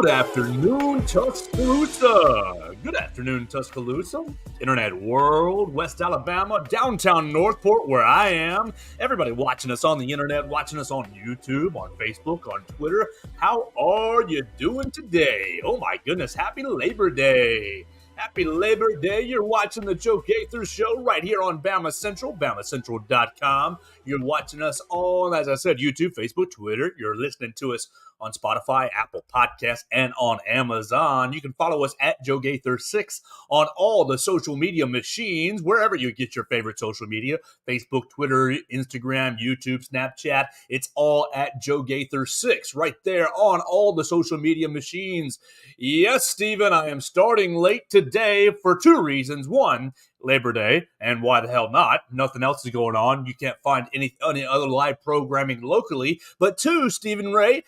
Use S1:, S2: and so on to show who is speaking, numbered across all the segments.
S1: Good afternoon, Tuscaloosa. Good afternoon, Tuscaloosa. Internet world, West Alabama, downtown Northport, where I am. Everybody watching us on the internet, watching us on YouTube, on Facebook, on Twitter. How are you doing today? Oh my goodness, happy Labor Day. Happy Labor Day. You're watching the Joe Gaither Show right here on BamaCentral, BamaCentral.com. You're watching us on, as I said, YouTube, Facebook, Twitter. You're listening to us on Spotify, Apple Podcasts, and on Amazon. You can follow us at Joe Gaither 6 on all the social media machines, wherever you get your favorite social media, Facebook, Twitter, Instagram, YouTube, Snapchat. It's all at Joe Gaither 6 right there on all the social media machines. Yes, Stephen, I am starting late today for two reasons. One, Labor Day, and why the hell not? Nothing else is going on. You can't find any other live programming locally. But two, Stingray,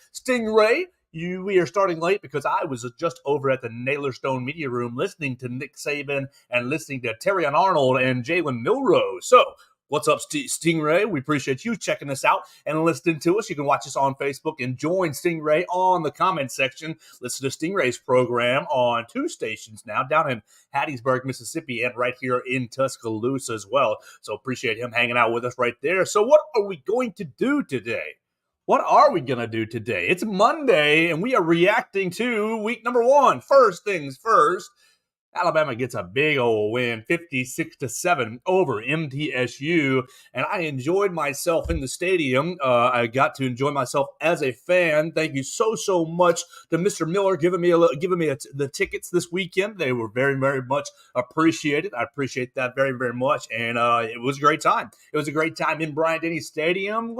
S1: we are starting late because I was just over at the Naylorstone Media Room listening to Nick Saban and listening to Terry Arnold and Jalen Milrose. So, what's up, Stingray? We appreciate you checking us out and listening to us. You can watch us on Facebook and join Stingray on the comment section. Listen to Stingray's program on two stations now, down in Hattiesburg, Mississippi, and right here in Tuscaloosa as well. So appreciate him hanging out with us right there. So what are we going to do today? What are we going to do today? It's Monday, and we are reacting to week number one. First things first. Alabama gets a big old win, 56-7 over MTSU, and I enjoyed myself in the stadium. I got to enjoy myself as a fan. Thank you so much to Mr. Miller giving me the tickets this weekend. They were very, very much appreciated. I appreciate that very, very much, and it was a great time. It was a great time in Bryant-Denny Stadium.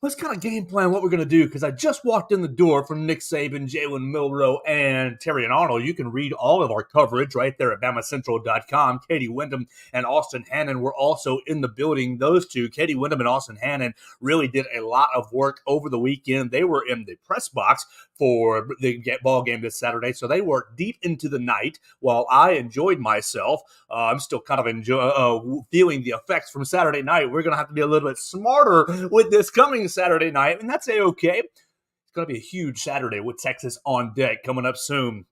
S1: Let's kind of game plan what we're going to do, because I just walked in the door from Nick Saban, Jalen Milroe, and Terry and Arnold. You can read all of our coverage right there at BamaCentral.com. Katie Wyndham and Austin Hannon were also in the building. Those two, Katie Wyndham and Austin Hannon, really did a lot of work over the weekend. They were in the press box for the ball game this Saturday, so they worked deep into the night while I enjoyed myself. I'm still kind of feeling the effects from Saturday night. We're going to have to be a little bit smarter with this coming Saturday night, and that's okay. It's going to be a huge Saturday with Texas on deck coming up soon.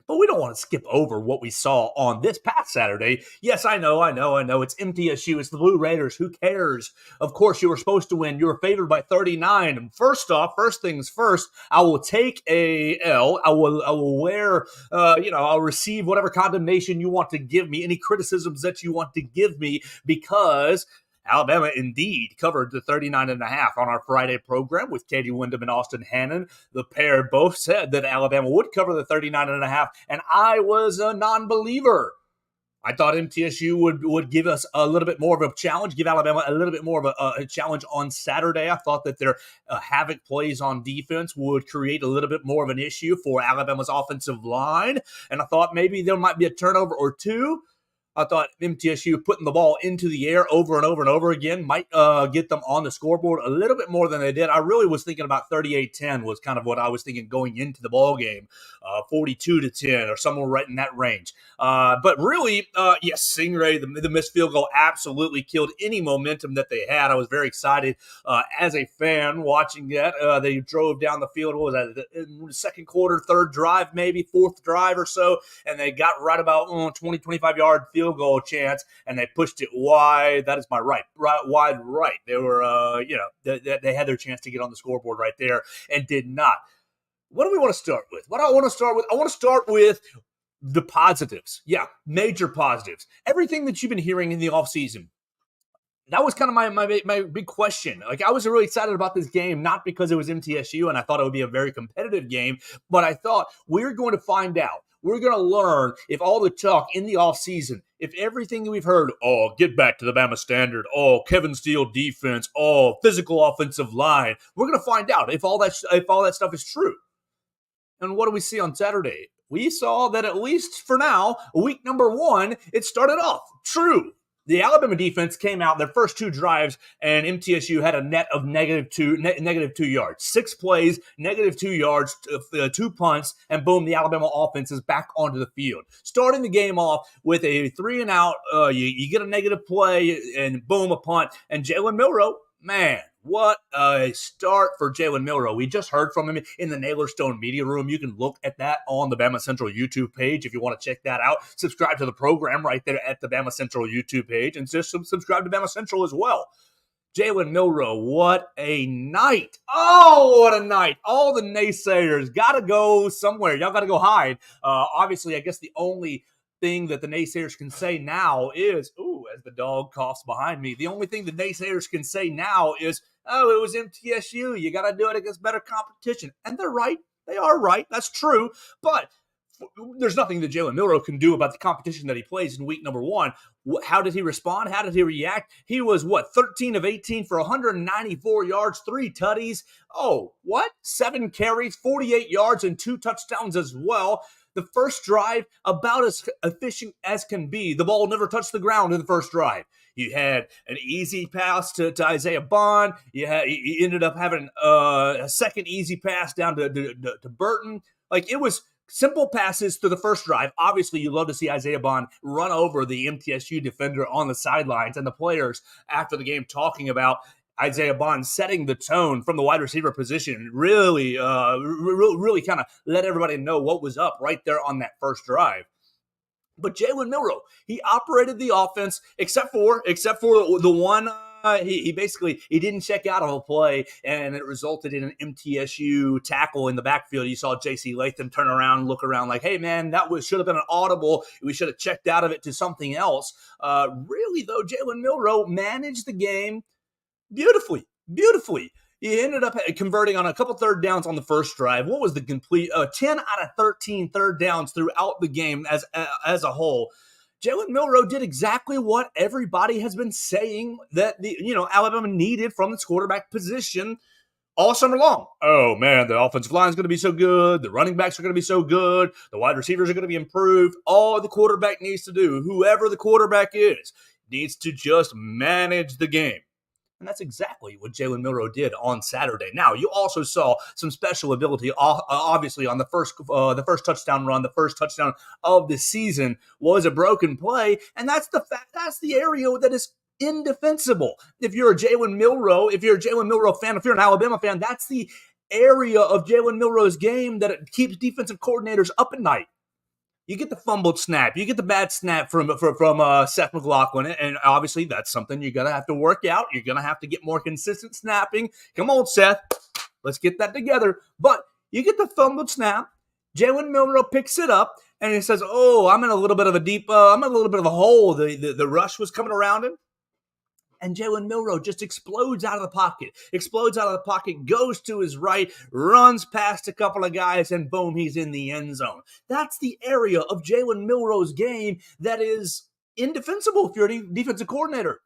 S1: But we don't want to skip over what we saw on this past Saturday. Yes, I know. It's MTSU. It's the Blue Raiders. Who cares? Of course, you were supposed to win. You were favored by 39. And first things first, I will take a L. I will wear, I'll receive whatever condemnation you want to give me, any criticisms that you want to give me, because Alabama indeed covered the 39.5 on our Friday program with Katie Wyndham and Austin Hannon. The pair both said that Alabama would cover the 39.5, and I was a non-believer. I thought MTSU would give us a little bit more of a challenge, give Alabama a little bit more of a challenge on Saturday. I thought that their havoc plays on defense would create a little bit more of an issue for Alabama's offensive line, and I thought maybe there might be a turnover or two. I thought MTSU putting the ball into the air over and over and over again might get them on the scoreboard a little bit more than they did. I really was thinking about 38-10 was kind of what I was thinking going into the ball game, 42-10 or somewhere right in that range. But really, yes, Stingray, the missed field goal absolutely killed any momentum that they had. I was very excited as a fan watching that. They drove down the field, what was that, in the second quarter, third drive, maybe fourth drive or so, and they got right about 20, 25-yard field goal chance, and they pushed it wide. That is my wide right. They were, they had their chance to get on the scoreboard right there and did not. What do we want to start with? I want to start with the positives. Yeah, major positives. Everything that you've been hearing in the offseason. That was kind of my big question. Like, I was really excited about this game, not because it was MTSU and I thought it would be a very competitive game, but I thought we're going to find out. We're going to learn if all the talk in the offseason, if everything that we've heard, get back to the Bama standard, Kevin Steele defense, physical offensive line, we're going to find out if all that stuff is true. And what do we see on Saturday? We saw that, at least for now, week number one, it started off true. The Alabama defense came out their first two drives, and MTSU had a net of negative 2 yards. 6 plays, negative 2 yards, 2 punts, and boom, the Alabama offense is back onto the field. Starting the game off with a 3-and-out, you get a negative play, and boom, a punt. And Jalen Milroe, man, What a start for Jalen Milroe. We just heard from him in the Naylor Stone media room. You can look at that on the BamaCentral YouTube page if you want to check that out. Subscribe to the program right there at the BamaCentral YouTube page, and just subscribe to BamaCentral as well. Jalen Milroe, what a night. Oh, what a night. All the naysayers got to go somewhere. Y'all got to go hide. Obviously, I guess the only thing that the naysayers can say now is, ooh, as the dog coughs behind me, the only thing the naysayers can say now is, oh, it was MTSU. You got to do it against better competition. And they're right. They are right. That's true. But there's nothing that Jalen Milroe can do about the competition that he plays in week number 1. How did he respond? How did he react? He was, 13 of 18 for 194 yards, 3 tutties. Oh, what? 7 carries, 48 yards, and 2 touchdowns as well. The first drive, about as efficient as can be. The ball never touched the ground in the first drive. You had an easy pass to Isaiah Bond. You ended up having a second easy pass down to Burton. Like, it was simple passes to the first drive. Obviously, you love to see Isaiah Bond run over the MTSU defender on the sidelines, and the players after the game talking about Isaiah Bond setting the tone from the wide receiver position. Really kind of let everybody know what was up right there on that first drive. But Jalen Milroe, he operated the offense except for the one. He basically didn't check out of a play, and it resulted in an MTSU tackle in the backfield. You saw J.C. Latham turn around, look around like, hey, man, should have been an audible. We should have checked out of it to something else. Really, though, Jalen Milroe managed the game beautifully. He ended up converting on a couple third downs on the first drive. What was the complete 10 out of 13 third downs throughout the game as a whole? Jalen Milroe did exactly what everybody has been saying that Alabama needed from its quarterback position all summer long. Oh, man, the offensive line is going to be so good. The running backs are going to be so good. The wide receivers are going to be improved. All the quarterback needs to do, whoever the quarterback is, needs to just manage the game. And that's exactly what Jalen Milroe did on Saturday. Now, you also saw some special ability, obviously, on the first touchdown run. The first touchdown of the season was a broken play, and that's the area that is indefensible. If you're a Jalen Milroe fan, if you're an Alabama fan, that's the area of Jalen Milroe's game that it keeps defensive coordinators up at night. You get the fumbled snap. You get the bad snap from Sept McLaughlin, and obviously that's something you're going to have to work out. You're going to have to get more consistent snapping. Come on, Seth. Let's get that together. But you get the fumbled snap. Jalen Milroe picks it up, and he says, oh, I'm in a little bit of a hole. The rush was coming around him. And Jalen Milroe just explodes out of the pocket, goes to his right, runs past a couple of guys, and boom, he's in the end zone. That's the area of Jalen Milroe's game that is indefensible if you're a defensive coordinator.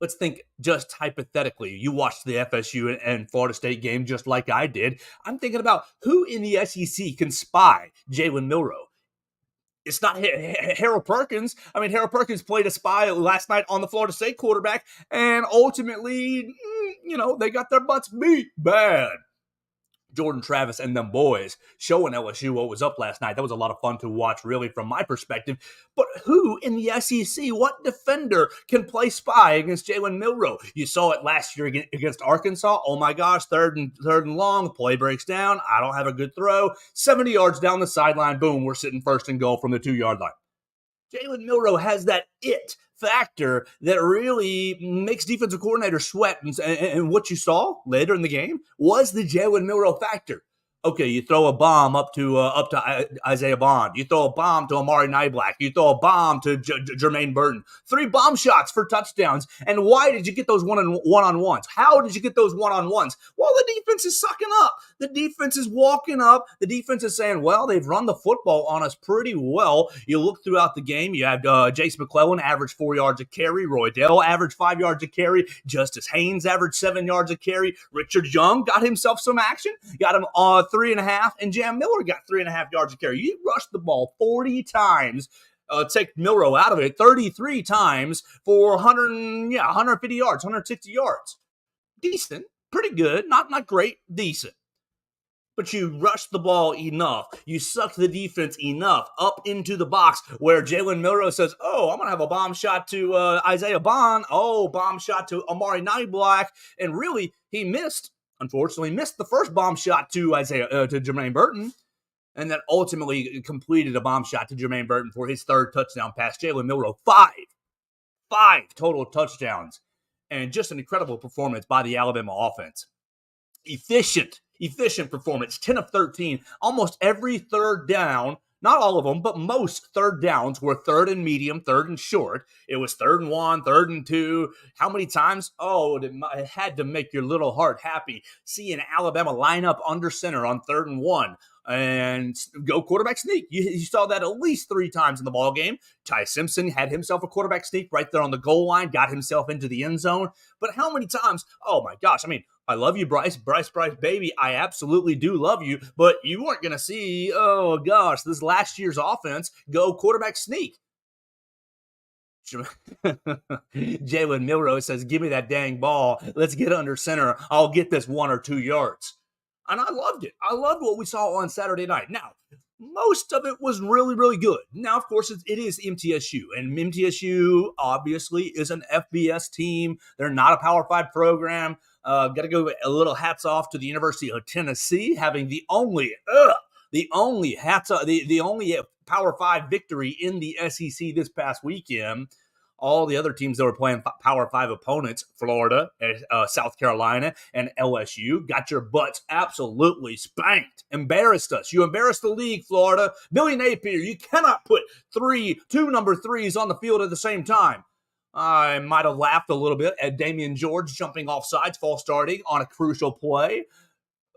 S1: Let's think just hypothetically. You watched the FSU and Florida State game just like I did. I'm thinking about who in the SEC can spy Jalen Milroe. It's not Harold Perkins. I mean, Harold Perkins played a spy last night on the Florida State quarterback, and ultimately, they got their butts beat bad. Jordan Travis and them boys showing LSU what was up last night. That was a lot of fun to watch, really, from my perspective. But who in the SEC, what defender can play spy against Jalen Milroe? You saw it last year against Arkansas. Oh my gosh, third and long. The play breaks down. I don't have a good throw. 70 yards down the sideline. Boom, we're sitting first and goal from the 2-yard line. Jalen Milroe has that it factor that really makes defensive coordinators sweat. And what you saw later in the game was the Jalen Milroe factor. Okay, you throw a bomb up to Isaiah Bond. You throw a bomb to Amari Niblack. You throw a bomb to Jermaine Burton. 3 bomb shots for touchdowns. And why did you get those one-on-ones? How did you get those one-on-ones? Well, the defense is sucking up. The defense is walking up. The defense is saying, well, they've run the football on us pretty well. You look throughout the game. You have Jace McClellan average 4 yards a carry. Roy Dell averaged 5 yards a carry. Justice Haynes averaged 7 yards a carry. Richard Young got himself some action. Got him 3.5, and Jam Miller got 3.5 yards a carry. You rushed the ball 40 times. Take Milroe out of it, 33 times for 150 yards, 160 yards. Decent, pretty good, not great, decent. but you rushed the ball enough. You sucked the defense enough up into the box where Jalen Milroe says, oh, I'm going to have a bomb shot to Isaiah Bond. Oh, bomb shot to Amari Nightblack. And really, he unfortunately missed the first bomb shot to to Jermaine Burton. And then ultimately completed a bomb shot to Jermaine Burton for his third touchdown pass. Jalen Milroe, five total touchdowns. And just an incredible performance by the Alabama offense. Efficient performance, 10 of 13. Almost every third down, not all of them, but most third downs were third and medium, third and short. It was 3rd and 1, 3rd and 2. How many times? Oh, it had to make your little heart happy seeing Alabama line up under center on 3rd and 1 and go quarterback sneak. You saw that at least 3 times in the ball game. Ty Simpson had himself a quarterback sneak right there on the goal line, got himself into the end zone. But how many times? Oh my gosh. I mean, I love you, Bryce, baby. I absolutely do love you, but you weren't going to see, oh gosh, this last year's offense go quarterback sneak. Jalen Milroe says, give me that dang ball. Let's get under center. I'll get this 1 or 2 yards. And I loved it. I loved what we saw on Saturday night. Now, most of it was really, really good. Now, of course, it is MTSU. And MTSU, obviously, is an FBS team. They're not a Power 5 program. Got to go a little hats off to the University of Tennessee, having the only Power 5 victory in the SEC this past weekend. All the other teams that were playing Power 5 opponents, Florida, South Carolina, and LSU, got your butts absolutely spanked. Embarrassed us. You embarrassed the league, Florida. Billy Napier, you cannot put two number 3s on the field at the same time. I might have laughed a little bit at Damian George jumping off sides, false starting on a crucial play.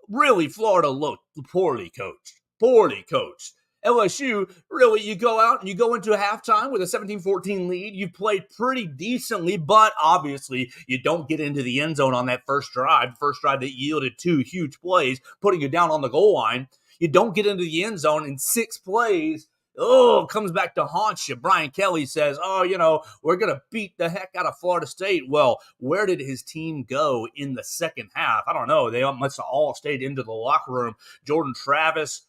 S1: Really, Florida looked poorly coached. LSU, really, you go out and you go into a halftime with a 17-14 lead. You've played pretty decently, but obviously you don't get into the end zone on that first drive that yielded 2 huge plays, putting you down on the goal line. You don't get into the end zone in 6 plays. Oh, comes back to haunt you. Brian Kelly says, we're going to beat the heck out of Florida State. Well, where did his team go in the second half? I don't know. They must have all stayed into the locker room. Jordan Travis,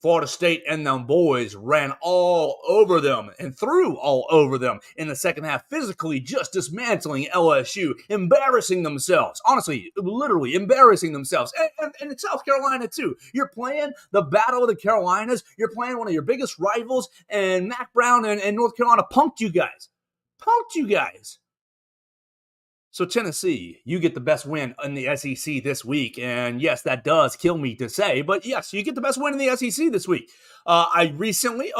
S1: Florida State, and them boys ran all over them and threw all over them in the second half, physically just dismantling LSU, embarrassing themselves. Honestly, literally embarrassing themselves. And in South Carolina, too. You're playing the Battle of the Carolinas. You're playing one of your biggest rivals, and Mac Brown and North Carolina punked you guys. So Tennessee, you get the best win in the SEC this week. And yes, that does kill me to say, but yes, you get the best win in the SEC this week. I recently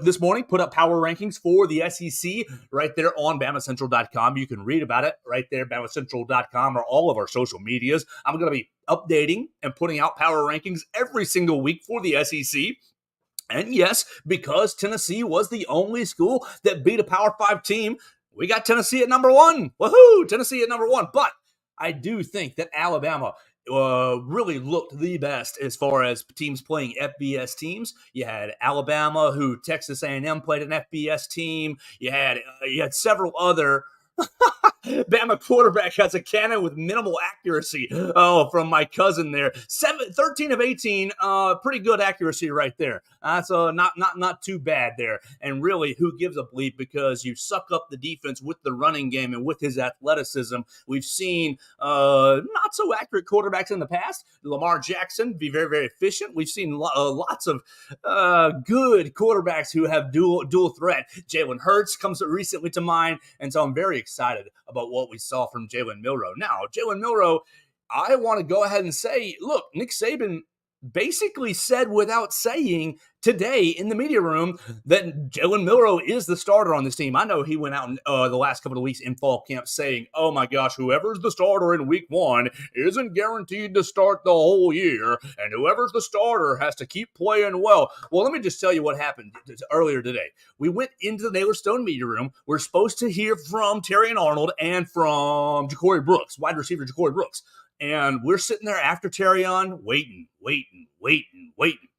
S1: this morning put up power rankings for the SEC right there on BamaCentral.com. You can read about it right there, BamaCentral.com, or all of our social medias. I'm going to be updating and putting out power rankings every single week for the SEC. And yes, because Tennessee was the only school that beat a Power 5 team, we got Tennessee at number 1. Woohoo! Tennessee at number 1. But I do think that Alabama really looked the best as far as teams playing FBS teams. You had Alabama, who Texas A&M played an FBS team. You had several other Bama quarterback has a cannon with minimal accuracy. Oh, from my cousin there. 13 of 18, pretty good accuracy right there. That's not too bad there. And really, who gives a bleep, because you suck up the defense with the running game and with his athleticism. We've seen not so accurate quarterbacks in the past. Lamar Jackson be very, very efficient. We've seen lots of good quarterbacks who have dual threat. Jalen Hurts comes recently to mind, and so I'm very excited about what we saw from Jalen Milroe. Now, Jalen Milroe, I want to go ahead and say, look, Nick Saban basically said without saying today in the media room that Jalen Milroe is the starter on this team. I know he went out the last couple of weeks in fall camp saying, oh my gosh, whoever's the starter in week 1 isn't guaranteed to start the whole year, and whoever's the starter has to keep playing well. Well, let me just tell you what happened earlier today. We went into the Naylor Stone media room. We're supposed to hear from Terry and Arnold and from Ja'Cory Brooks, wide receiver Ja'Cory Brooks. And we're sitting there after Terrion, waiting.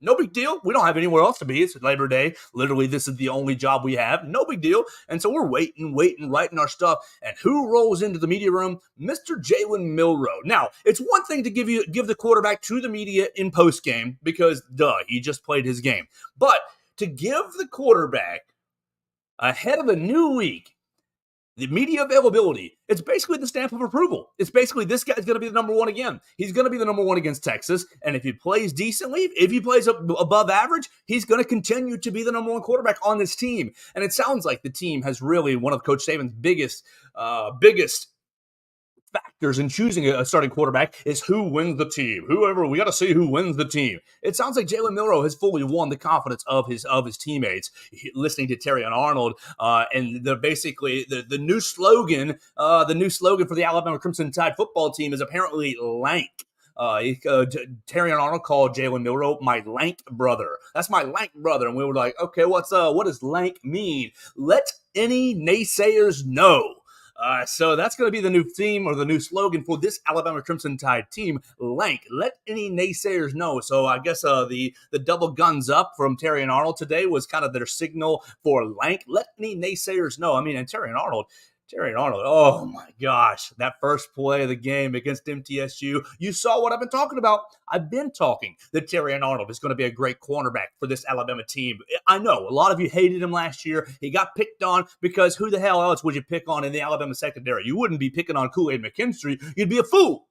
S1: No big deal. We don't have anywhere else to be. It's Labor Day. Literally, this is the only job we have. No big deal. And so we're waiting, writing our stuff. And who rolls into the media room? Mr. Jalen Milroe. Now, it's one thing to give the quarterback to the media in postgame because, he just played his game. But to give the quarterback ahead of a new week, the media availability, it's basically the stamp of approval. It's basically this guy's going to be the number one again. He's going to be the number one against Texas. And if he plays decently, if he plays above average, he's going to continue to be the number one quarterback on this team. And it sounds like the team has really one of Coach Saban's biggest factors in choosing a starting quarterback is who wins the team. We got to see who wins the team. It sounds like Jalen Milroe has fully won the confidence of his teammates. Listening to Terrion Arnold, and the new slogan for the Alabama Crimson Tide football team is apparently lank. Terrion Arnold called Jalen Milroe my lank brother. That's my lank brother, and we were like, okay, what does lank mean? Let any naysayers know. So that's going to be the new theme or the new slogan for this Alabama Crimson Tide team, lank. Let any naysayers know. So I guess the double guns up from Terrion Arnold today was kind of their signal for lank. Let any naysayers know. I mean, and Terrion Arnold, oh my gosh, that first play of the game against MTSU, you saw what I've been talking about. I've been talking that Terrion Arnold is going to be a great cornerback for this Alabama team. I know a lot of you hated him last year. He got picked on because who the hell else would you pick on in the Alabama secondary? You wouldn't be picking on Kool-Aid McKinstry. You'd be a fool.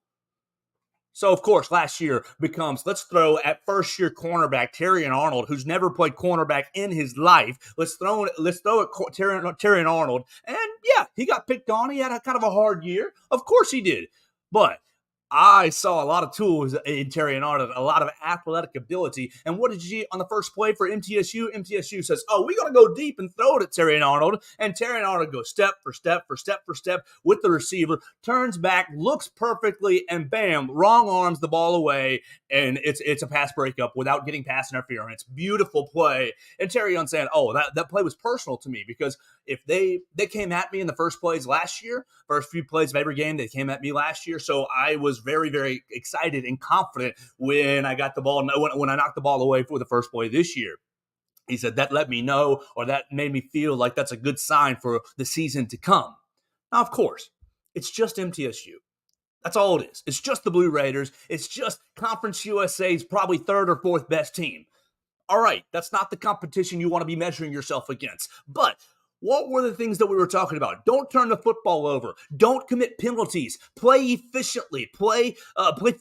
S1: So, of course, last year becomes, let's throw at first-year cornerback Terrion Arnold, who's never played cornerback in his life. Let's throw at Terrion Arnold. And, yeah, he got picked on. He had a kind of a hard year. Of course he did. But I saw a lot of tools in Terrion Arnold, a lot of athletic ability. And what did you see on the first play for MTSU? MTSU says, we're going to go deep and throw it at Terrion Arnold. And Terrion Arnold goes step for step with the receiver, turns back, looks perfectly, and bam, wrong arms the ball away. And it's a pass breakup without getting pass interference. Beautiful play. And Terrion saying, that play was personal to me because if they came at me in the first few plays of every game, they came at me last year. So I was very, very excited and confident when I got the ball, when I knocked the ball away for the first play this year. He said that let me know, or that made me feel like that's a good sign for the season to come. Now, of course, it's just MTSU. That's all it is. It's just the Blue Raiders. It's just Conference USA's probably third or fourth best team. All right, that's not the competition you want to be measuring yourself against. But what were the things that we were talking about? Don't turn the football over. Don't commit penalties. Play efficiently. Play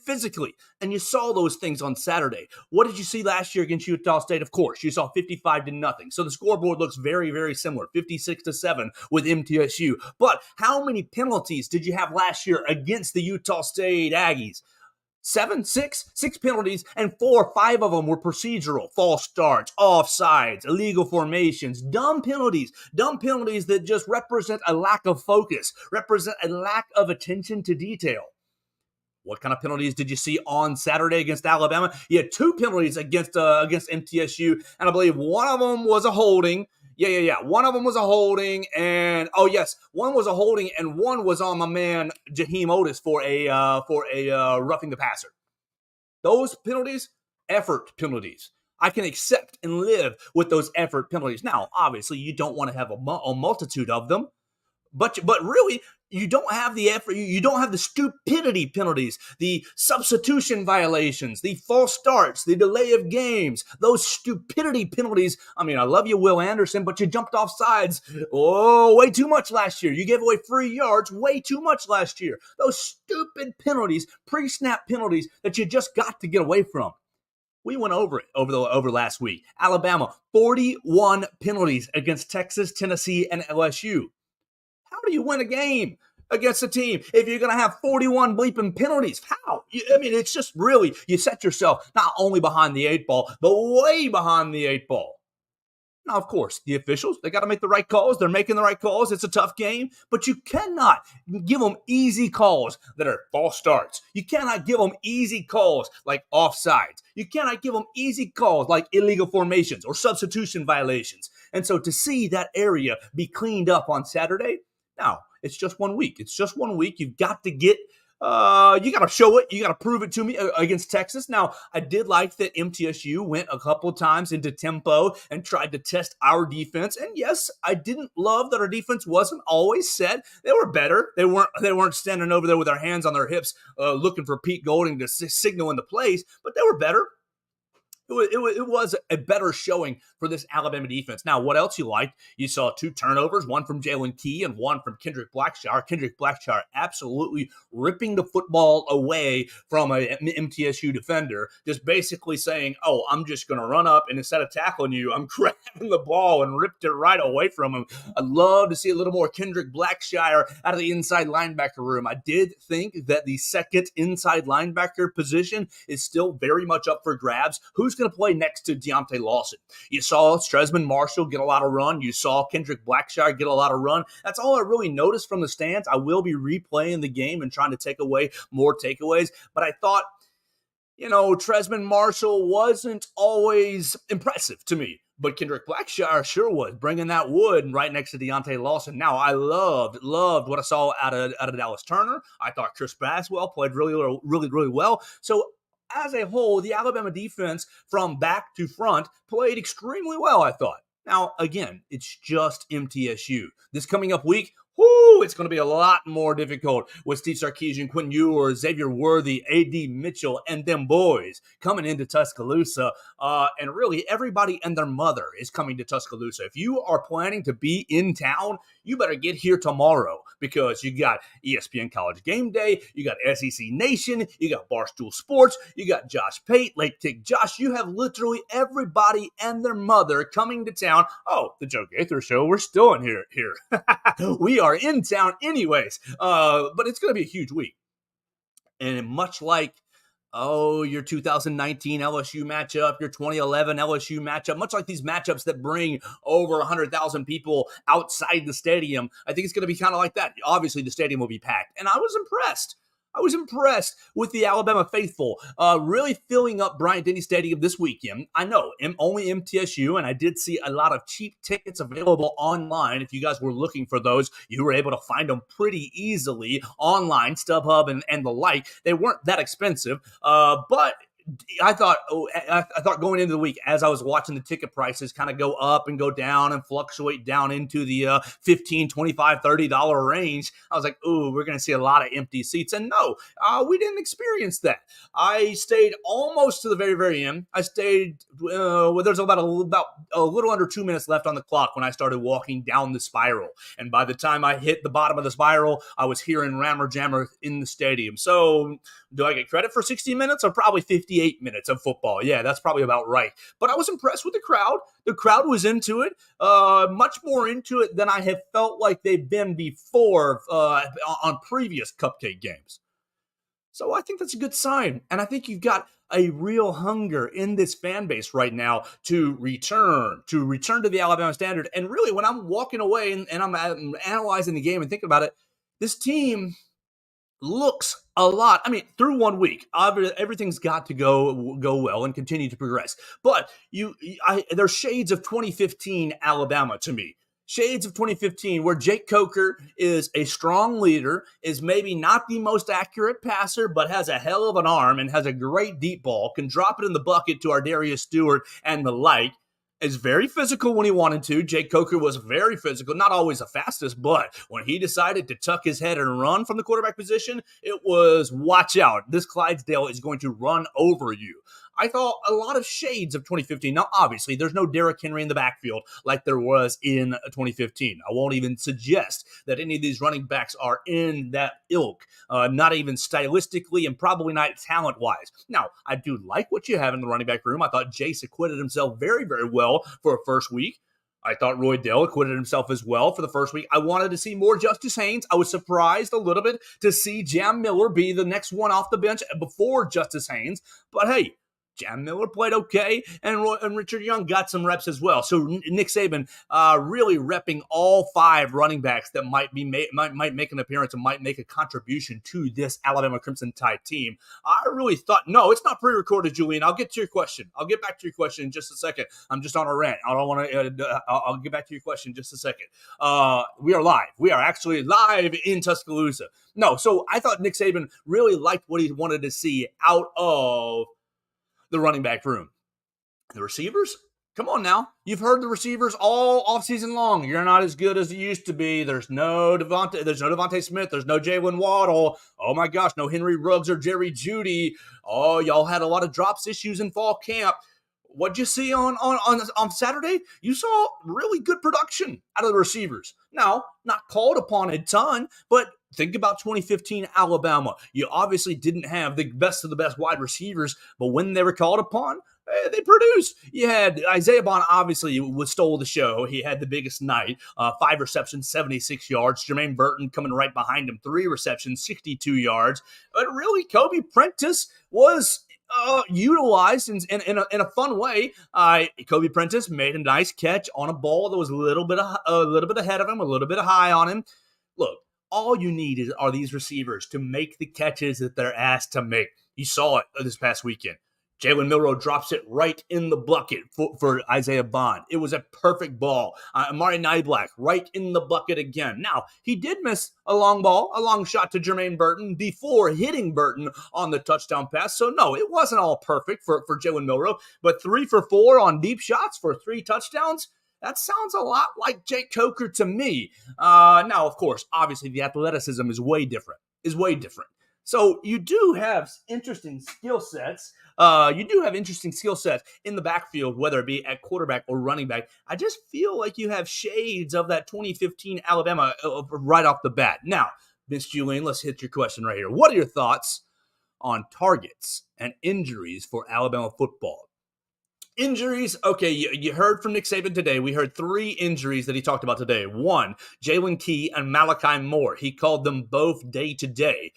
S1: physically. And you saw those things on Saturday. What did you see last year against Utah State? Of course, you saw 55-0. So the scoreboard looks very, very similar, 56-7 with MTSU. But how many penalties did you have last year against the Utah State Aggies? Six penalties, and 4 or 5 of them were procedural, false starts, offsides, illegal formations, dumb penalties that just represent a lack of focus, represent a lack of attention to detail. What kind of penalties did you see on Saturday against Alabama? You had 2 penalties against MTSU, and I believe one of them was a holding. Yeah. One of them was a holding, and one was a holding, and one was on my man Jaheim Otis for a roughing the passer. Those penalties, effort penalties. I can accept and live with those effort penalties. Now, obviously, you don't want to have a multitude of them, but really, you don't have the effort. You don't have the stupidity penalties, the substitution violations, the false starts, the delay of games, those stupidity penalties. I mean, I love you, Will Anderson, but you jumped off sides. Way too much last year. You gave away free yards way too much last year. Those stupid penalties, pre-snap penalties that you just got to get away from. We went over it over last week. Alabama, 41 penalties against Texas, Tennessee, and LSU. How do you win a game against a team if you're going to have 41 bleeping penalties? How? It's just really, you set yourself not only behind the 8 ball, but way behind the 8 ball. Now, of course, the officials, they got to make the right calls. They're making the right calls. It's a tough game, but you cannot give them easy calls that are false starts. You cannot give them easy calls like offsides. You cannot give them easy calls like illegal formations or substitution violations. And so to see that area be cleaned up on Saturday, now, it's just 1 week. You've got to get You got to show it. You got to prove it to me against Texas. Now, I did like that MTSU went a couple of times into tempo and tried to test our defense. And yes, I didn't love that our defense wasn't always set. They were better. They weren't standing over there with their hands on their hips, looking for Pete Golding to signal into plays, but they were better. It was a better showing for this Alabama defense. Now, what else you liked? You saw 2 turnovers, one from Jalen Key and one from Kendrick Blackshire. Kendrick Blackshire absolutely ripping the football away from a MTSU defender, just basically saying, oh, I'm just going to run up, and instead of tackling you, I'm grabbing the ball and ripped it right away from him. I'd love to see a little more Kendrick Blackshire out of the inside linebacker room. I did think that the second inside linebacker position is still very much up for grabs. Who's going to play next to Deontay Lawson? You saw Stresman Marshall get a lot of run. You saw Kendrick Blackshire get a lot of run. That's all I really noticed from the stands. I will be replaying the game and trying to take away more takeaways, but I thought, Tresman Marshall wasn't always impressive to me. But Kendrick Blackshire sure was, bringing that wood right next to Deontay Lawson. Now, I loved what I saw out of Dallas Turner. I thought Chris Baswell played really, really, really well. So, as a whole, the Alabama defense from back to front played extremely well, I thought. Now, again, it's just MTSU. This coming up week, it's going to be a lot more difficult with Steve Sarkisian, Quinn Ewers, Xavier Worthy, A.D. Mitchell, and them boys coming into Tuscaloosa. And really, everybody and their mother is coming to Tuscaloosa. If you are planning to be in town, you better get here tomorrow, because you got ESPN College Game Day, you got SEC Nation, you got Barstool Sports, you got Josh Pate, Lake Tick Josh. You have literally everybody and their mother coming to town. Oh, the Joe Gaither Show, we're still in here. We are in town anyways, but it's going to be a huge week. And much like, your 2019 LSU matchup, your 2011 LSU matchup, much like these matchups that bring over 100,000 people outside the stadium, I think it's going to be kind of like that. Obviously, the stadium will be packed. And I was impressed with the Alabama faithful really filling up Bryant-Denny Stadium this weekend. I know, only MTSU, and I did see a lot of cheap tickets available online. If you guys were looking for those, you were able to find them pretty easily online, StubHub and the like. They weren't that expensive, but I thought going into the week, as I was watching the ticket prices kind of go up and go down and fluctuate down into the $15, $25, $30 range, I was like, we're going to see a lot of empty seats. And no, we didn't experience that. I stayed almost to the very, very end. I stayed, there's about a little under 2 minutes left on the clock when I started walking down the spiral. And by the time I hit the bottom of the spiral, I was hearing Rammer Jammer in the stadium. So do I get credit for 60 minutes or probably 58 minutes of football? Yeah, that's probably about right. But I was impressed with the crowd. The crowd was into it, much more into it than I have felt like they've been before on previous Cupcake games. So I think that's a good sign. And I think you've got a real hunger in this fan base right now to return to the Alabama standard. And really, when I'm walking away and I'm analyzing the game and thinking about it, this team looks a lot. I mean, through 1 week, everything's got to go well and continue to progress. But there's shades of 2015 Alabama to me. Shades of 2015, where Jake Coker is a strong leader, is maybe not the most accurate passer, but has a hell of an arm and has a great deep ball, can drop it in the bucket to our Darius Stewart and the like. Is very physical when he wanted to. Jake Coker was very physical, not always the fastest, but when he decided to tuck his head and run from the quarterback position, it was, watch out. This Clydesdale is going to run over you. I thought a lot of shades of 2015. Now, obviously, there's no Derrick Henry in the backfield like there was in 2015. I won't even suggest that any of these running backs are in that ilk, not even stylistically and probably not talent-wise. Now, I do like what you have in the running back room. I thought Jace acquitted himself very, very well for a first week. I thought Roy Dell acquitted himself as well for the first week. I wanted to see more Justice Haynes. I was surprised a little bit to see Jam Miller be the next one off the bench before Justice Haynes. But hey, Jam Miller played okay, and Richard Young got some reps as well. So Nick Saban really repping all 5 running backs that might make an appearance and might make a contribution to this Alabama Crimson Tide team. I really thought, no, it's not pre-recorded, Julian. I'll get to your question. I'll get back to your question in just a second. I'm just on a rant. I don't want to. I'll get back to your question in just a second. We are live. We are actually live in Tuscaloosa. No, so I thought Nick Saban really liked what he wanted to see out of the running back room. The receivers? Come on now. You've heard the receivers all offseason long. You're not as good as you used to be. There's no Devontae Smith. There's no Jalen Waddle. Oh my gosh, no Henry Ruggs or Jerry Jeudy. Oh, y'all had a lot of drops issues in fall camp. What'd you see on Saturday? You saw really good production out of the receivers. Now, not called upon a ton, but think about 2015 Alabama. You obviously didn't have the best of the best wide receivers, but when they were called upon, they produced. You had Isaiah Bond, obviously, stole the show. He had the biggest night, 5 receptions, 76 yards. Jermaine Burton coming right behind him, 3 receptions, 62 yards. But really, Kobe Prentice was utilized in a fun way. Kobe Prentice made a nice catch on a ball that was a little bit ahead of him, a little bit high on him. Look, all you need are these receivers to make the catches that they're asked to make. You saw it this past weekend. Jalen Milroe drops it right in the bucket for Isaiah Bond. It was a perfect ball. Amari Niblack right in the bucket again. Now, he did miss a long shot to Jermaine Burton before hitting Burton on the touchdown pass. So, no, it wasn't all perfect for Jalen Milroe, but 3 for 4 on deep shots for 3 touchdowns. That sounds a lot like Jake Coker to me. Now, of course, obviously the athleticism is way different. So you do have interesting skill sets. In the backfield, whether it be at quarterback or running back. I just feel like you have shades of that 2015 Alabama right off the bat. Now, Miss Julian, let's hit your question right here. What are your thoughts on targets and injuries for Alabama football? Injuries, okay, you heard from Nick Saban today. We heard 3 injuries that he talked about today. 1, Jalen Key and Malachi Moore. He called them both day-to-day.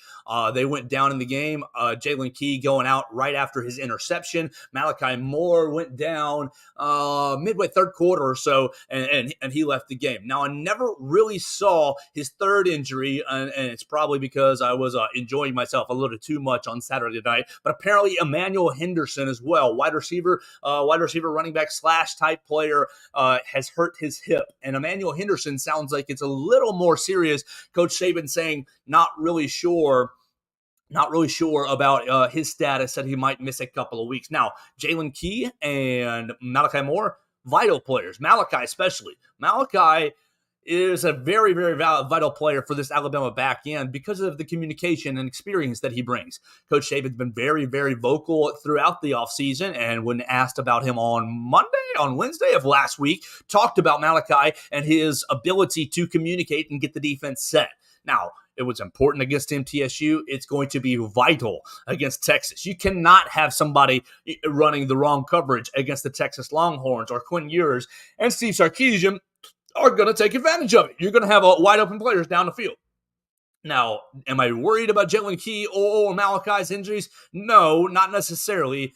S1: They went down in the game. Jalen Key going out right after his interception. Malachi Moore went down midway third quarter or so, and he left the game. Now, I never really saw his 3rd injury, and it's probably because I was enjoying myself a little too much on Saturday night. But apparently, Emmanuel Henderson as well, wide receiver, running back / type player, has hurt his hip. And Emmanuel Henderson sounds like it's a little more serious. Coach Saban saying not really sure about his status, said he might miss a couple of weeks. Now, Jalen Key and Malachi Moore, vital players. Malachi especially. Malachi is a very, very vital player for this Alabama back end because of the communication and experience that he brings. Coach Saban's been very, very vocal throughout the offseason, and when asked about him on Wednesday of last week, talked about Malachi and his ability to communicate and get the defense set. Now, it was important against MTSU. It's going to be vital against Texas. You cannot have somebody running the wrong coverage against the Texas Longhorns or Quinn Ewers and Steve Sarkisian are going to take advantage of it. You're going to have wide open players down the field. Now, am I worried about Jalen Key or Malachi's injuries? No, not necessarily,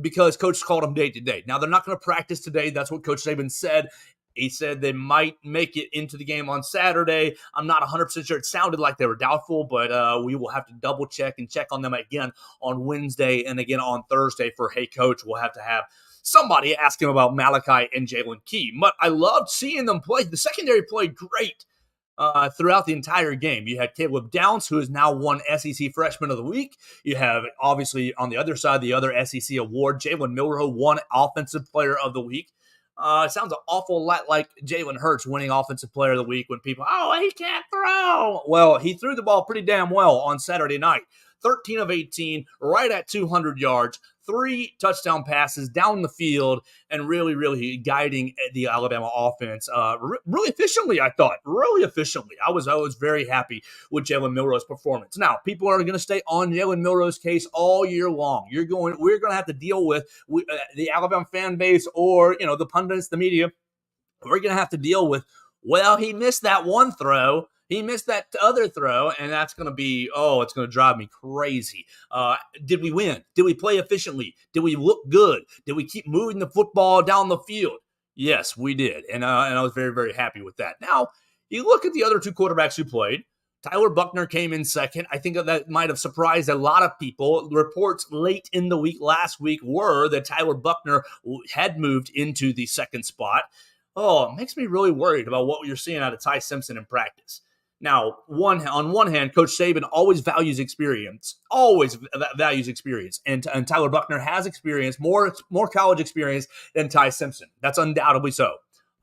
S1: because Coach called them day to day. Now, they're not going to practice today. That's what Coach Saban said. He said they might make it into the game on Saturday. I'm not 100% sure. It sounded like they were doubtful, but we will have to double check and check on them again on Wednesday and again on Thursday for, hey, Coach, we'll have to have somebody ask him about Malachi and Jalen Key. But I loved seeing them play. The secondary played great throughout the entire game. You had Caleb Downs, who has now won SEC Freshman of the Week. You have, obviously, on the other side, the other SEC award, Jalen Milroe won Offensive Player of the Week. It sounds an awful lot like Jalen Hurts winning Offensive Player of the Week when people, he can't throw. Well, he threw the ball pretty damn well on Saturday night. 13 of 18, right at 200 yards, 3 touchdown passes down the field, and really, really guiding the Alabama offense really efficiently, I thought. Really efficiently. I was very happy with Jalen Milroe's performance. Now, people are going to stay on Jalen Milroe's case all year long. We're going to have to deal with the Alabama fan base or, the pundits, the media. We're going to have to deal with, he missed that one throw. He missed that other throw, and that's going to be, it's going to drive me crazy. Did we win? Did we play efficiently? Did we look good? Did we keep moving the football down the field? Yes, we did, and I was very, very happy with that. Now, you look at the other two quarterbacks who played. Tyler Buchner came in second. I think that might have surprised a lot of people. Reports late in the week last week were that Tyler Buchner had moved into the second spot. It makes me really worried about what you're seeing out of Ty Simpson in practice. Now, on one hand, Coach Saban always values experience, and Tyler Buchner has experience, more college experience than Ty Simpson. That's undoubtedly so.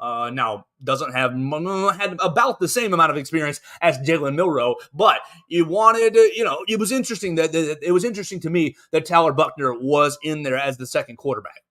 S1: Now, had about the same amount of experience as Jalen Milroe, but it was interesting it was interesting to me that Tyler Buchner was in there as the second quarterback.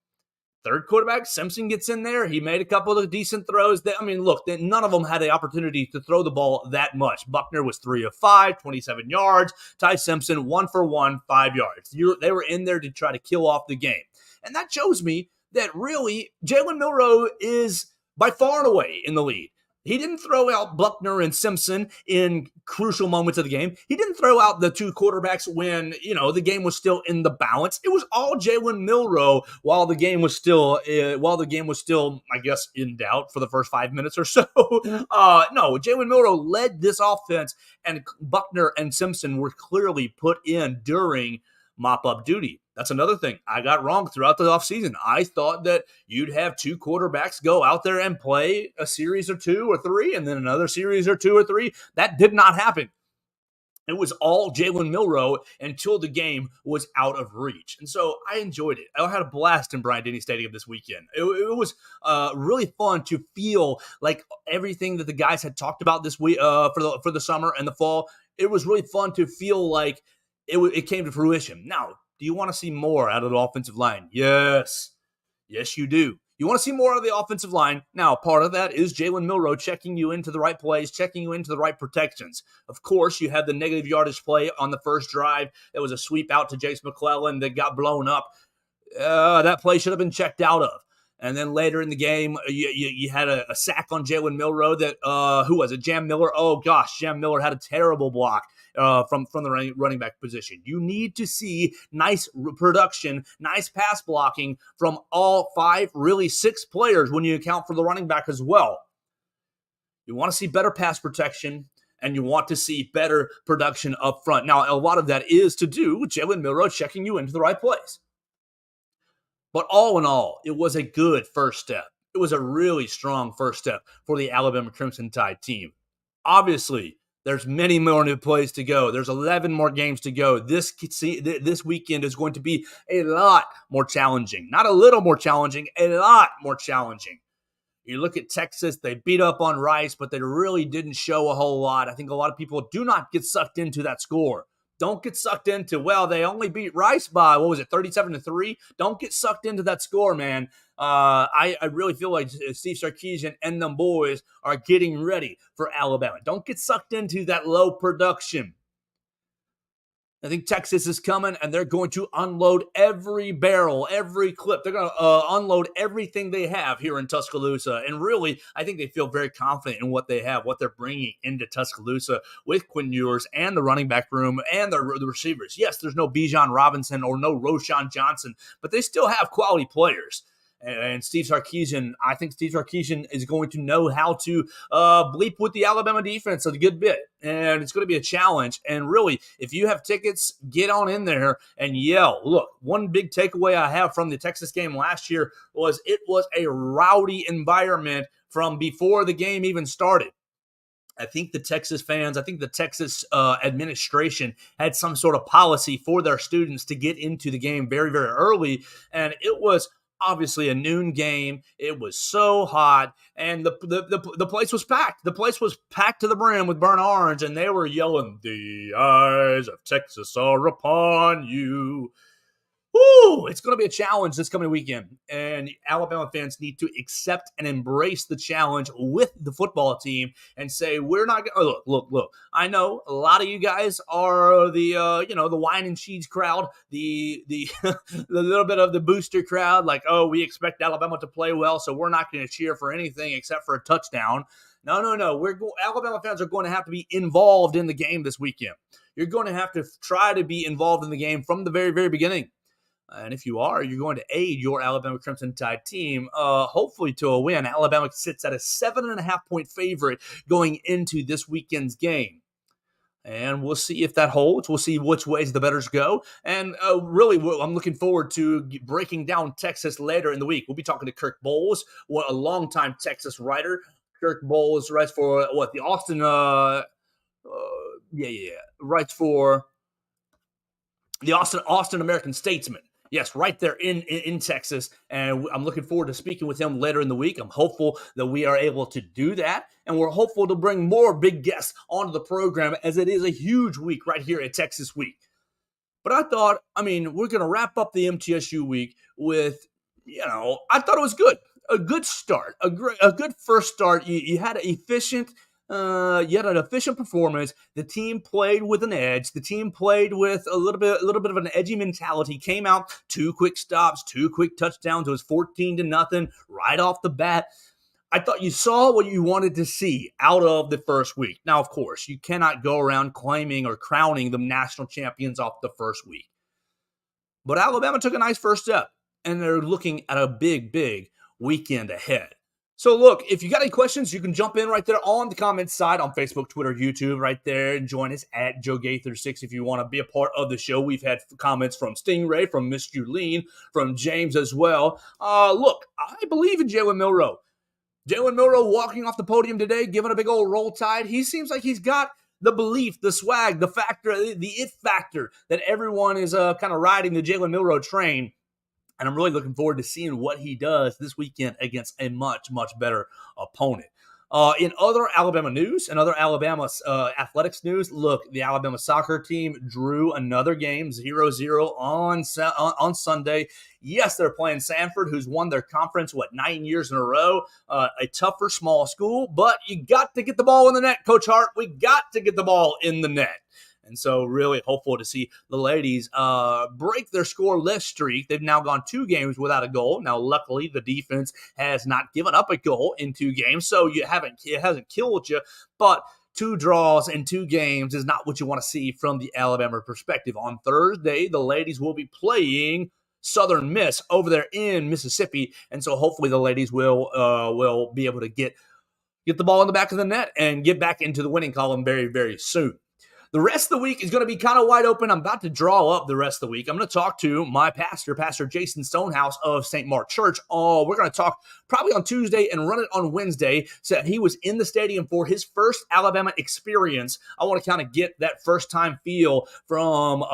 S1: Third quarterback, Simpson gets in there. He made a couple of decent throws. None of them had the opportunity to throw the ball that much. Buchner was 3 of 5, 27 yards. Ty Simpson, 1 for 1, 5 yards. They were in there to try to kill off the game. And that shows me that really Jalen Milroe is by far and away in the lead. He didn't throw out Buchner and Simpson in crucial moments of the game. He didn't throw out the two quarterbacks when, the game was still in the balance. It was all Jalen Milroe while the game was still, I guess, in doubt for the first 5 minutes or so. No, Jalen Milroe led this offense, and Buchner and Simpson were clearly put in during mop-up duty. That's another thing I got wrong throughout the offseason. I thought that you'd have two quarterbacks go out there and play a series or 2 or 3, and then another series or 2 or 3. That did not happen. It was all Jalen Milroe until the game was out of reach. And so I enjoyed it. I had a blast in Bryant-Denny Stadium this weekend. It was really fun to feel like everything that the guys had talked about this week for the summer and the fall. It was really fun to feel like it came to fruition. Now, do you want to see more out of the offensive line? Yes. Yes, you do. You want to see more of the offensive line. Now, part of that is Jalen Milroe checking you into the right plays, checking you into the right protections. Of course, you had the negative yardage play on the first drive. That was a sweep out to Jace McClellan that got blown up. That play should have been checked out of. And then later in the game, you had a sack on Jalen Milroe that, who was it? Jam Miller? Oh, gosh, Jam Miller had a terrible block from the running back position. You need to see nice production, nice pass blocking from all 5, really 6 players when you account for the running back as well. You want to see better pass protection, and you want to see better production up front. Now, a lot of that is to do with Jalen Milroe checking you into the right place. But all in all, it was a good first step. It was a really strong first step for the Alabama Crimson Tide team. Obviously, there's many more new plays to go. There's 11 more games to go. This weekend is going to be a lot more challenging. Not a little more challenging, a lot more challenging. You look at Texas, they beat up on Rice, but they really didn't show a whole lot. I think a lot of people do not get sucked into that score. Don't get sucked into, they only beat Rice by, 37-3? Don't get sucked into that score, man. I really feel like Steve Sarkisian and them boys are getting ready for Alabama. Don't get sucked into that low production. I think Texas is coming, and they're going to unload every barrel, every clip. They're going to unload everything they have here in Tuscaloosa. And really, I think they feel very confident in what they have, what they're bringing into Tuscaloosa with Quinn Ewers and the running back room and the receivers. Yes, there's no Bijan Robinson or no Roschon Johnson, but they still have quality players. And Steve Sarkisian, I think Steve Sarkisian is going to know how to bleep with the Alabama defense a good bit. And it's going to be a challenge. And really, if you have tickets, get on in there and yell. Look, one big takeaway I have from the Texas game last year was it was a rowdy environment from before the game even started. I think the Texas fans, the Texas administration had some sort of policy for their students to get into the game very, very early. And it was obviously a noon game. It was so hot, and the place was packed. The place was packed to the brim with burnt orange, and they were yelling, "The eyes of Texas are upon you." Whew, it's going to be a challenge this coming weekend, and Alabama fans need to accept and embrace the challenge with the football team and say we're not going. Oh, look. I know a lot of you guys are the wine and cheese crowd, the the little bit of the booster crowd, like, oh, we expect Alabama to play well, so we're not going to cheer for anything except for a touchdown. No. Alabama fans are going to have to be involved in the game this weekend. You're going to have to try to be involved in the game from the very, very beginning. And if you are, you're going to aid your Alabama Crimson Tide team, hopefully to a win. Alabama sits at a 7.5-point favorite going into this weekend's game. And we'll see if that holds. We'll see which ways the bettors go. And really, I'm looking forward to breaking down Texas later in the week. We'll be talking to Kirk Bowles, a longtime Texas writer. Kirk Bowles writes for the Austin, writes for the Austin American Statesman. Yes, right there in Texas. And I'm looking forward to speaking with him later in the week. I'm hopeful that we are able to do that. And we're hopeful to bring more big guests onto the program, as it is a huge week right here at Texas Week. But I thought, we're going to wrap up the MTSU week with, I thought it was good. A good start, a good first start. You had an efficient performance. The team played with an edge. The team played with a little bit of an edgy mentality. Came out 2 quick stops, 2 quick touchdowns. It was 14-0 right off the bat. I thought you saw what you wanted to see out of the first week. Now, of course, you cannot go around claiming or crowning them national champions off the first week. But Alabama took a nice first step, and they're looking at a big, big weekend ahead. So look, if you got any questions, you can jump in right there on the comments side on Facebook, Twitter, YouTube, right there, and join us at Joe Gaither 6 if you want to be a part of the show. We've had comments from Stingray, from Miss Julene, from James as well. Look, I believe in Jalen Milroe. Jalen Milroe walking off the podium today, giving a big old roll tide. He seems like he's got the belief, the swag, the factor, the it factor that everyone is kind of riding the Jalen Milroe train. And I'm really looking forward to seeing what he does this weekend against a much, much better opponent. In other Alabama news and other Alabama athletics news, look, the Alabama soccer team drew another game 0-0 on Sunday. Yes, they're playing Sanford, who's won their conference, 9 years in a row. A tougher small school, but you got to get the ball in the net, Coach Hart. We got to get the ball in the net. And so really hopeful to see the ladies break their scoreless streak. They've now gone 2 games without a goal. Now, luckily, the defense has not given up a goal in 2 games, so it hasn't killed you. But 2 draws in 2 games is not what you want to see from the Alabama perspective. On Thursday, the ladies will be playing Southern Miss over there in Mississippi, and so hopefully the ladies will be able to get the ball in the back of the net and get back into the winning column very, very soon. The rest of the week is going to be kind of wide open. I'm about to draw up the rest of the week. I'm going to talk to my pastor, Pastor Jason Stonehouse of St. Mark Church. We're going to talk probably on Tuesday and run it on Wednesday. So he was in the stadium for his first Alabama experience. I want to kind of get that first-time feel from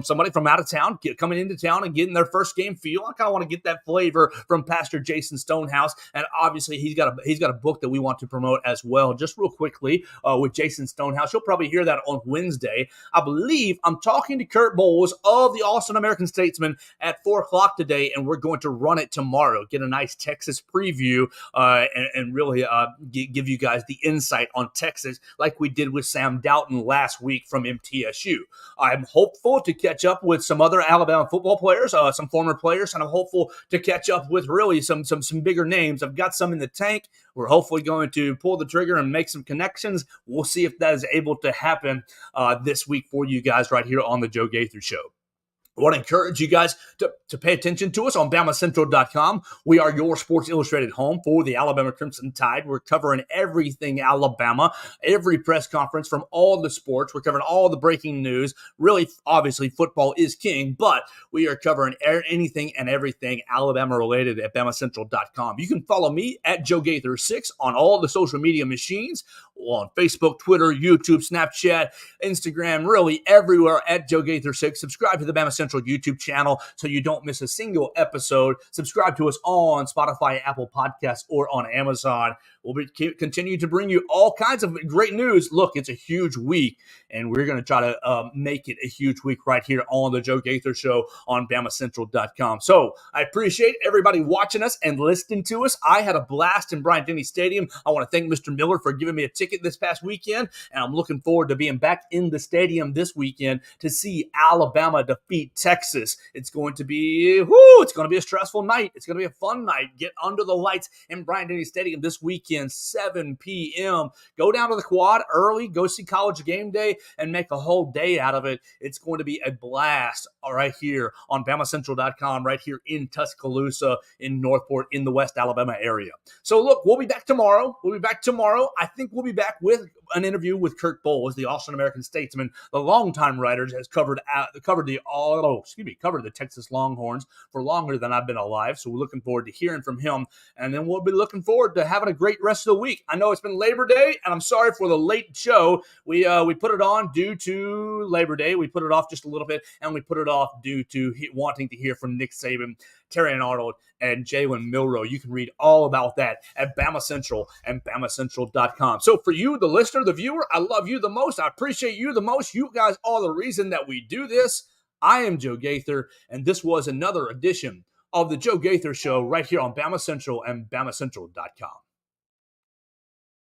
S1: somebody from out of town, coming into town and getting their first game feel. I kind of want to get that flavor from Pastor Jason Stonehouse. And obviously, he's got a book that we want to promote as well. Just real quickly with Jason Stonehouse. You'll probably hear that on Wednesday. I believe I'm talking to Kirk Bowles of the Austin American Statesman at 4 o'clock today, and we're going to run it tomorrow. Get a nice Texas preview and really give you guys the insight on Texas like we did with Sam Doughton last week from MTSU. I'm hopeful to catch up with some other Alabama football players, some former players, and I'm hopeful to catch up with really some bigger names. I've got some in the tank. We're hopefully going to pull the trigger and make some connections. We'll see if that is able to happen this week for you guys right here on the Joe Gaither Show. I want to encourage you guys to pay attention to us on BamaCentral.com. We are your Sports Illustrated home for the Alabama Crimson Tide. We're covering everything Alabama, every press conference from all the sports. We're covering all the breaking news. Really, obviously, football is king, but we are covering anything and everything Alabama related at BamaCentral.com. You can follow me at Joe Gaither 6 on all the social media machines. on Facebook, Twitter, YouTube, Snapchat, Instagram, really everywhere at Joe Gaither 6. Subscribe to the BamaCentral YouTube channel so you don't miss a single episode. Subscribe to us on Spotify, Apple Podcasts, or on Amazon. We'll continue to bring you all kinds of great news. Look, it's a huge week, and we're going to try to make it a huge week right here on the Joe Gaither Show on BamaCentral.com. So I appreciate everybody watching us and listening to us. I had a blast in Bryant-Denny Stadium. I want to thank Mr. Miller for giving me a ticket this past weekend, and I'm looking forward to being back in the stadium this weekend to see Alabama defeat Texas. It's going to be a stressful night. It's going to be a fun night. Get under the lights in Bryant-Denny Stadium this weekend, 7 p.m. Go down to the Quad early, go see College Game Day, and make a whole day out of it. It's going to be a blast right here on BamaCentral.com, right here in Tuscaloosa, in Northport, in the West Alabama area. So look, we'll be back tomorrow. I think we'll be back with an interview with Kurt Bowles, the Austin American statesman, the longtime writer, has covered the Texas Longhorns for longer than I've been alive. So we're looking forward to hearing from him, and then we'll be looking forward to having a great rest of the week. I know it's been Labor Day, and I'm sorry for the late show. We put it on due to Labor Day. We put it off just a little bit, and we put it off due to wanting to hear from Nick Saban, Terrion Arnold, and Jalen Milroe. You can read all about that at BamaCentral and BamaCentral.com. So for you, the listener, the viewer, I love you the most. I appreciate you the most. You guys are the reason that we do this. I am Joe Gaither, and this was another edition of the Joe Gaither Show right here on BamaCentral and BamaCentral.com.